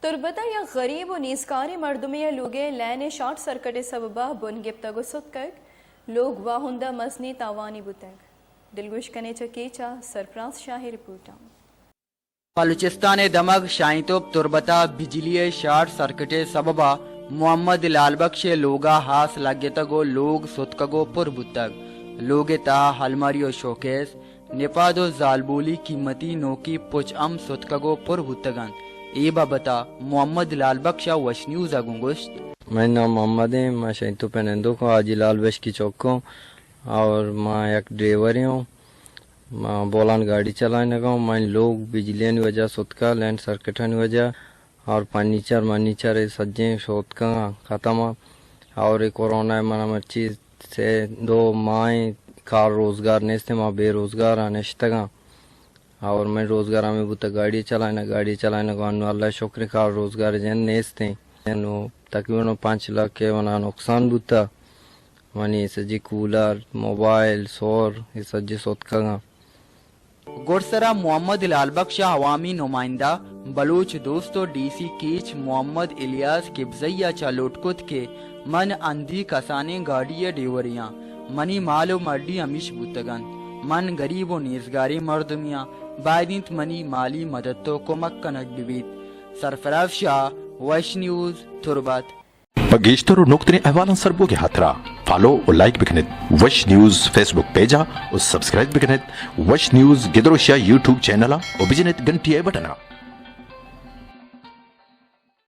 تربتا یا غریب و نیزکار مردمی لوگے لین شارٹ سرکٹ سببا بن گپتگو ستکگ لوگ واہندہ مزنی تاوانی بتگ دلگوش کنے چکیچا سرفراز شاہی رپورٹاں بلوچستان دمغ شائنتوب تربتا بجلی شارٹ سرکٹ سببا محمد لال بخش لوگا ہاس لگتگو لوگ ستکگو پر بتگ لوگ تا ہلماریو شوکیس نپادو زالبولی قیمتی نوکی پچ ام ستکگو پر بتگن ای بابتا محمد لال بخش وش نیوز گنگوشت. میں نام محمد ہے. میں شہنتو پینندو کو آجی لال بخش کی چوک کو اور میں ایک ڈرائیور ہوں. میں بولان گاڑی چلانے کا ہوں. میں لوگ بجلی کی وجہ ستکا لینڈ سرکٹ کی وجہ اور منیچر سجیں ستکا ختم اور کورونا منا چیز سے 2 ماہ کار روزگار نیستے ماں بے روزگار نشتگا اور میں روزگار میں بوتا گاڑی چلانے کو انو اللہ شکر کار روزگار جن نیستے انو تقریباً 5 لاکھ کے ونا نقصان بوتا منی سجی کولر موبائل سور سجی ستکا گا. گورسرا محمد لال بخش عوامی نمائندہ بلوچ دوستو ڈی سی کیچ محمد الیاس کبزیہ چالوٹکت کے من اندھی کسانے گاڑی ڈیوریاں منی مال و مردی امیش بوتگن من غریب و نیزگاری مردمیاں بائدینت منی مالی مدد تو کمک کنک بیت. سرفراز شاہ وش نیوز تربت بگیشتر و نقطنی احوالان سربوگی حترا فالو و لائک بکنید وش نیوز فیس بک پیجا و سبسکرائب بکنید وش نیوز گدروشیا یوٹیوب چینلا و بجنید گنٹی بٹنا.